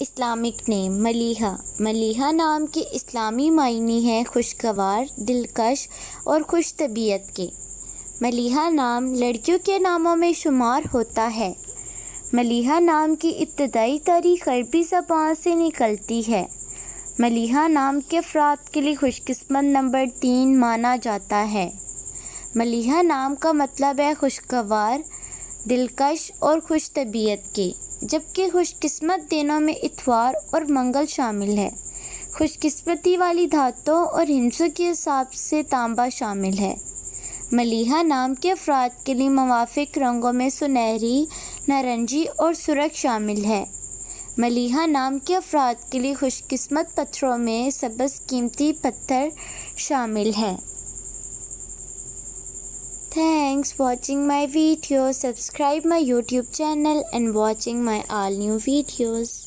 Islamic نیم ملیحہ۔ ملیحہ نام کے اسلامی معنی ہے خوشگوار، دلکش اور خوش طبیعت کے۔ ملیحہ نام لڑکیوں کے ناموں میں شمار ہوتا ہے۔ ملیحہ نام کی ابتدائی تاریخ عربی زبان سے نکلتی ہے۔ ملیحہ نام کے افراد کے لیے خوش قسمت نمبر 3 مانا جاتا ہے۔ ملیحہ نام کا مطلب ہے خوشگوار، دلکش اور خوش طبیعت کے، جبکہ خوش قسمت دنوں میں اتوار اور منگل شامل ہے۔ خوش قسمتی والی دھاتوں اور ہندسوں کے حساب سے تانبا شامل ہے۔ ملیحہ نام کے افراد کے لیے موافق رنگوں میں سنہری، نارنجی اور سرخ شامل ہے۔ ملیحہ نام کے افراد کے لیے خوش قسمت پتھروں میں سبز قیمتی پتھر شامل ہے۔ Thanks watching my video. Subscribe my YouTube channel and watching my all new videos.